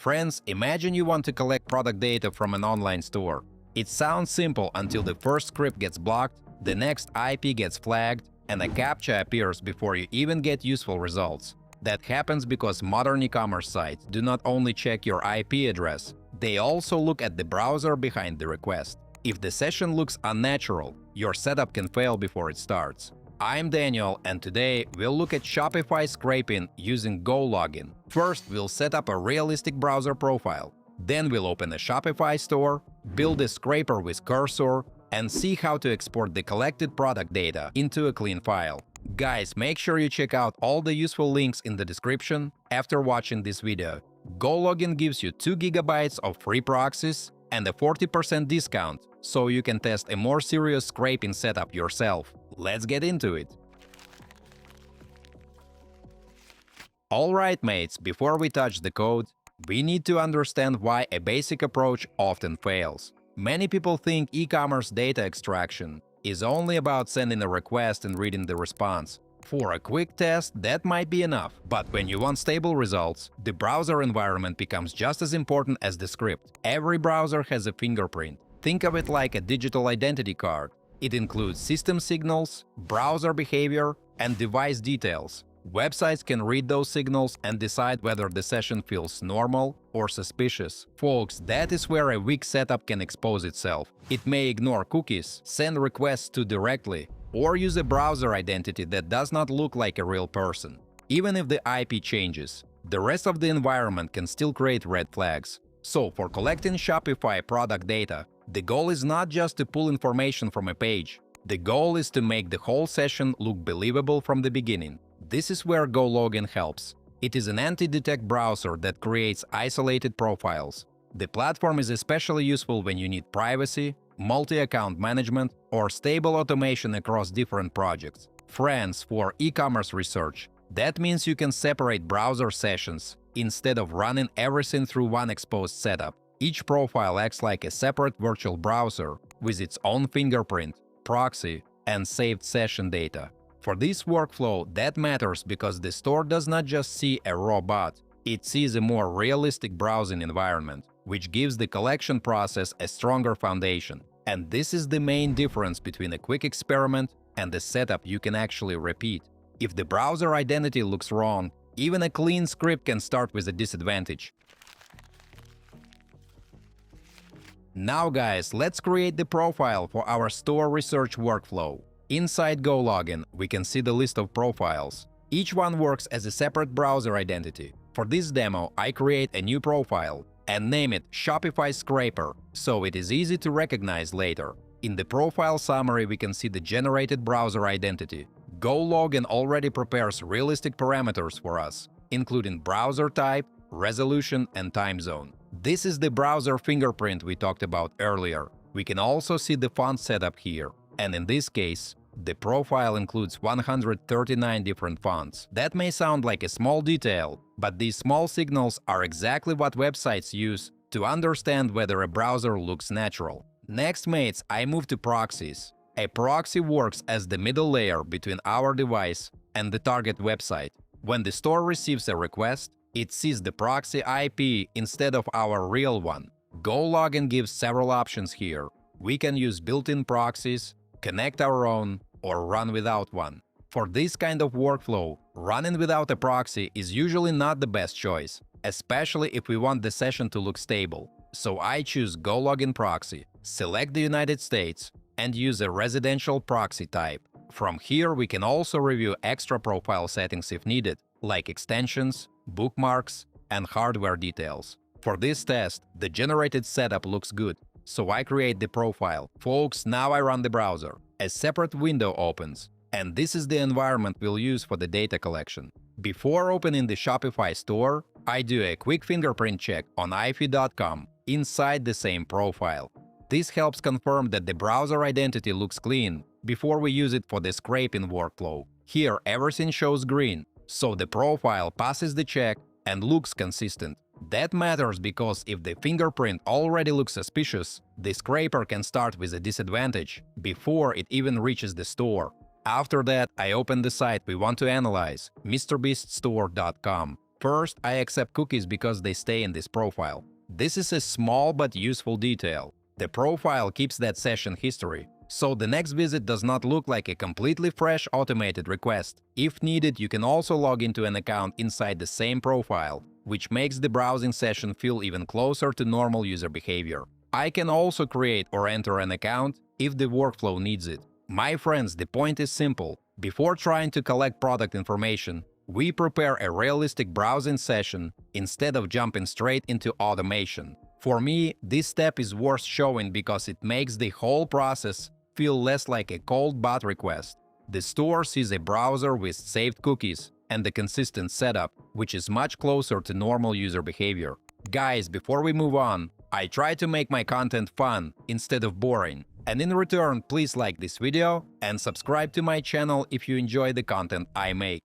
Friends, imagine you want to collect product data from an online store. It sounds simple until the first script gets blocked, the next IP gets flagged, and a captcha appears before you even get useful results. That happens because modern e-commerce sites do not only check your IP address, they also look at the browser behind the request. If the session looks unnatural, your setup can fail before it starts. I'm Daniel, and today we'll look at Shopify scraping using gologin. First, we'll set up a realistic browser profile. Then we'll open a Shopify store, build a scraper with cursor, and see how to export the collected product data into a clean file. Guys, make sure you check out all the useful links in the description after watching this video. Gologin gives you 2 GB of free proxies and a 40% discount, so you can test a more serious scraping setup yourself. Let's get into it. Alright mates, before we touch the code, we need to understand why a basic approach often fails. Many people think e-commerce data extraction is only about sending a request and reading the response. For a quick test, that might be enough, but when you want stable results, the browser environment becomes just as important as the script. Every browser has a fingerprint. Think of it like a digital identity card. It includes system signals, browser behavior, and device details. Websites can read those signals and decide whether the session feels normal or suspicious. Folks, that is where a weak setup can expose itself. It may ignore cookies, send requests too directly, or use a browser identity that does not look like a real person. Even if the IP changes, the rest of the environment can still create red flags. So, for collecting Shopify product data, the goal is not just to pull information from a page. The goal is to make the whole session look believable from the beginning. This is where gologin helps. It is an anti-detect browser that creates isolated profiles. The platform is especially useful when you need privacy, multi-account management, or stable automation across different projects. Friends, for e-commerce research, that means you can separate browser sessions instead of running everything through one exposed setup. Each profile acts like a separate virtual browser with its own fingerprint, proxy, and saved session data. For this workflow, that matters because the store does not just see a raw bot, it sees a more realistic browsing environment, which gives the collection process a stronger foundation. And this is the main difference between a quick experiment and a setup you can actually repeat. If the browser identity looks wrong, even a clean script can start with a disadvantage. Now guys, let's create the profile for our store research workflow. Inside gologin, we can see the list of profiles. Each one works as a separate browser identity. For this demo, I create a new profile and name it Shopify Scraper, so it is easy to recognize later. In the profile summary, we can see the generated browser identity. Gologin already prepares realistic parameters for us, including browser type, resolution, and time zone. This is the browser fingerprint we talked about earlier. We can also see the font setup here. And in this case, the profile includes 139 different fonts. That may sound like a small detail, but these small signals are exactly what websites use to understand whether a browser looks natural. Next, mates, I move to proxies. A proxy works as the middle layer between our device and the target website. When the store receives a request, it sees the proxy IP instead of our real one. Gologin gives several options here. We can use built-in proxies, connect our own, or run without one. For this kind of workflow, running without a proxy is usually not the best choice, especially if we want the session to look stable. So I choose gologin proxy, select the United States, and use a residential proxy type. From here, we can also review extra profile settings if needed, like extensions, bookmarks, and hardware details. For this test, the generated setup looks good, so I create the profile. Folks, now I run the browser. A separate window opens, and this is the environment we'll use for the data collection. Before opening the Shopify store, I do a quick fingerprint check on ifi.com inside the same profile. This helps confirm that the browser identity looks clean before we use it for the scraping workflow. Here everything shows green, so the profile passes the check and looks consistent. That matters because if the fingerprint already looks suspicious, the scraper can start with a disadvantage before it even reaches the store. After that, I open the site we want to analyze, MrBeastStore.com. First, I accept cookies because they stay in this profile. This is a small but useful detail. The profile keeps that session history, so the next visit does not look like a completely fresh automated request. If needed, you can also log into an account inside the same profile, which makes the browsing session feel even closer to normal user behavior. I can also create or enter an account if the workflow needs it. My friends, the point is simple. Before trying to collect product information, we prepare a realistic browsing session instead of jumping straight into automation. For me, this step is worth showing because it makes the whole process feel less like a cold bot request. The store sees a browser with saved cookies and a consistent setup, which is much closer to normal user behavior. Guys, before we move on, I try to make my content fun instead of boring. And in return, please like this video and subscribe to my channel if you enjoy the content I make.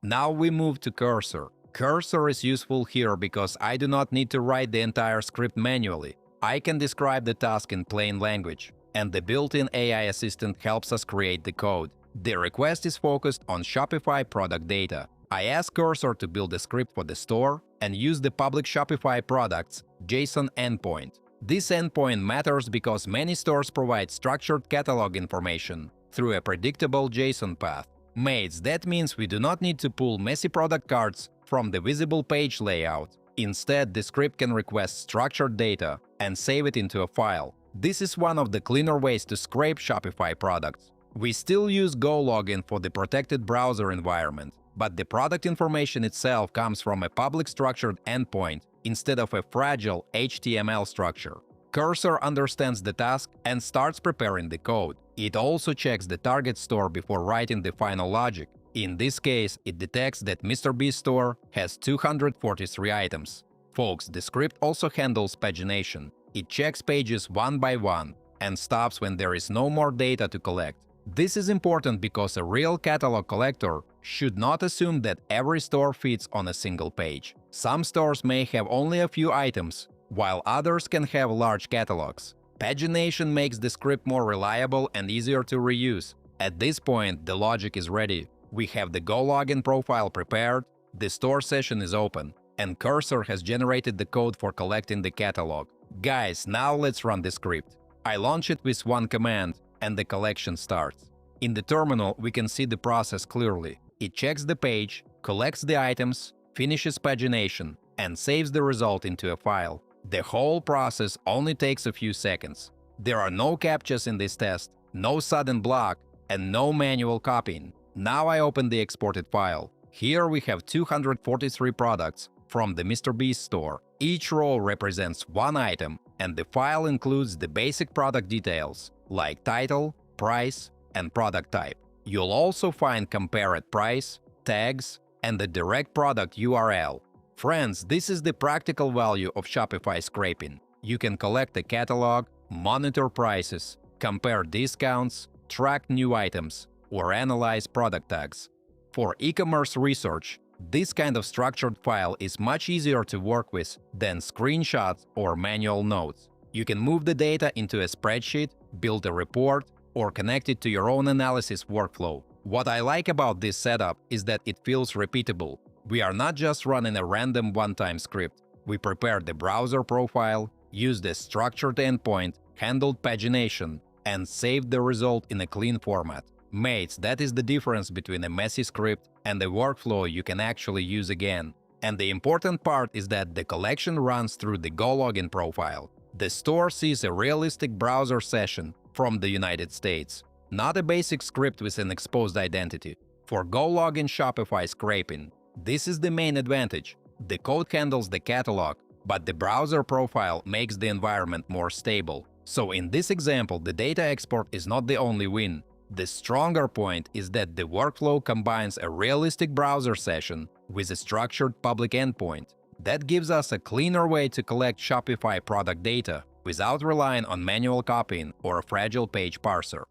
Now we move to Cursor. Cursor is useful here because I do not need to write the entire script manually. I can describe the task in plain language, and the built-in AI assistant helps us create the code. The request is focused on Shopify product data. I ask Cursor to build a script for the store and use the public Shopify products JSON endpoint. This endpoint matters because many stores provide structured catalog information through a predictable JSON path. Mates, that means we do not need to pull messy product cards from the visible page layout. Instead, the script can request structured data and save it into a file. This is one of the cleaner ways to scrape Shopify products. We still use gologin for the protected browser environment, but the product information itself comes from a public structured endpoint instead of a fragile HTML structure. Cursor understands the task and starts preparing the code. It also checks the target store before writing the final logic. In this case, it detects that MrBeast store has 243 items. Folks, the script also handles pagination. It checks pages one by one and stops when there is no more data to collect. This is important because a real catalog collector should not assume that every store fits on a single page. Some stores may have only a few items, while others can have large catalogs. Pagination makes the script more reliable and easier to reuse. At this point, the logic is ready. We have the gologin profile prepared, the store session is open, and Cursor has generated the code for collecting the catalog. Guys, now let's run the script. I launch it with one command, and the collection starts. In the terminal, we can see the process clearly. It checks the page, collects the items, finishes pagination, and saves the result into a file. The whole process only takes a few seconds. There are no captchas in this test, no sudden block, and no manual copying. Now I open the exported file. Here we have 243 products from the MrBeast store. Each row represents one item, and the file includes the basic product details, like title, price, and product type. You'll also find compared price, tags, and the direct product URL. Friends, this is the practical value of Shopify scraping. You can collect a catalog, monitor prices, compare discounts, track new items, or analyze product tags. For e-commerce research, this kind of structured file is much easier to work with than screenshots or manual notes. You can move the data into a spreadsheet, build a report, or connect it to your own analysis workflow. What I like about this setup is that it feels repeatable. We are not just running a random one-time script. We prepared the browser profile, used a structured endpoint, handled pagination, and saved the result in a clean format. Mates, that is the difference between a messy script and a workflow you can actually use again. And the important part is that the collection runs through the gologin profile. The store sees a realistic browser session from the United States, not a basic script with an exposed identity. For gologin Shopify scraping, this is the main advantage. The code handles the catalog, but the browser profile makes the environment more stable. So in this example, the data export is not the only win. The stronger point is that the workflow combines a realistic browser session with a structured public endpoint. That gives us a cleaner way to collect Shopify product data without relying on manual copying or a fragile page parser.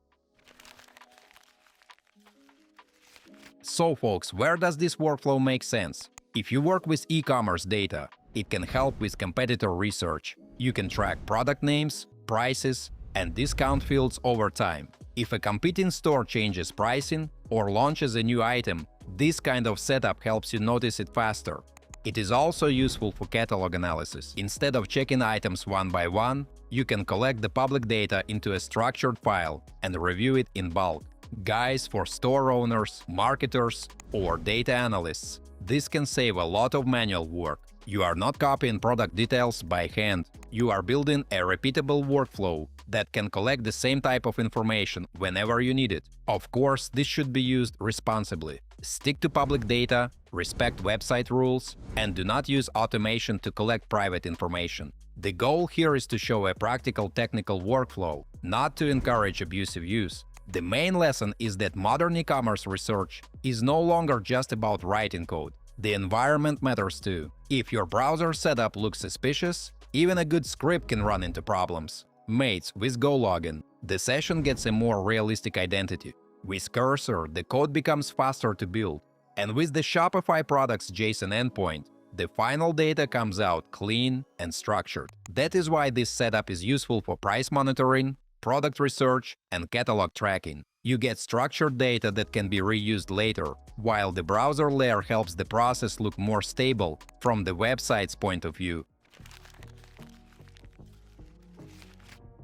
So folks, where does this workflow make sense? If you work with e-commerce data, it can help with competitor research. You can track product names, prices, and discount fields over time. If a competing store changes pricing or launches a new item, This kind of setup helps you notice it faster. It is also useful for catalog analysis. Instead of checking items one by one, you can collect the public data into a structured file and review it in bulk. Guys, for store owners, marketers, or data analysts, this can save a lot of manual work. You are not copying product details by hand. You are building a repeatable workflow that can collect the same type of information whenever you need it. Of course, this should be used responsibly. Stick to public data, respect website rules, and do not use automation to collect private information. The goal here is to show a practical technical workflow, not to encourage abusive use. The main lesson is that modern e-commerce research is no longer just about writing code. The environment matters too. If your browser setup looks suspicious, even a good script can run into problems. Mates, with gologin, the session gets a more realistic identity. With Cursor, the code becomes faster to build. And with the Shopify products JSON endpoint, the final data comes out clean and structured. That is why this setup is useful for price monitoring, product research, and catalog tracking. You get structured data that can be reused later, while the browser layer helps the process look more stable from the website's point of view.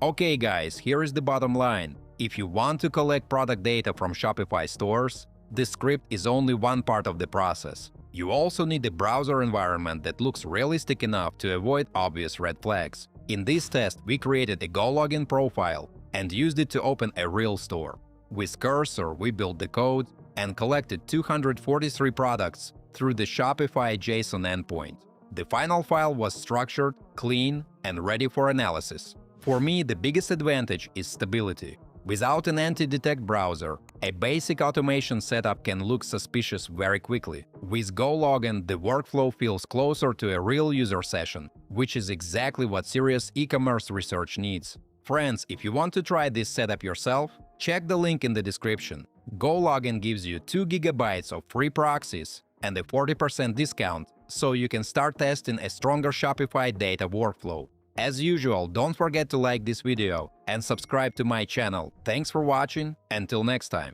Okay guys, here is the bottom line. If you want to collect product data from Shopify stores, the script is only one part of the process. You also need a browser environment that looks realistic enough to avoid obvious red flags. In this test, we created a gologin profile and used it to open a real store. With Cursor, we built the code and collected 243 products through the Shopify JSON endpoint. The final file was structured, clean, and ready for analysis. For me, the biggest advantage is stability. Without an anti-detect browser, a basic automation setup can look suspicious very quickly. With gologin, the workflow feels closer to a real user session, which is exactly what serious e-commerce research needs. Friends, if you want to try this setup yourself, check the link in the description. Gologin gives you 2 GB of free proxies and a 40% discount, so you can start testing a stronger Shopify data workflow. As usual, don't forget to like this video and subscribe to my channel. Thanks for watching, until next time.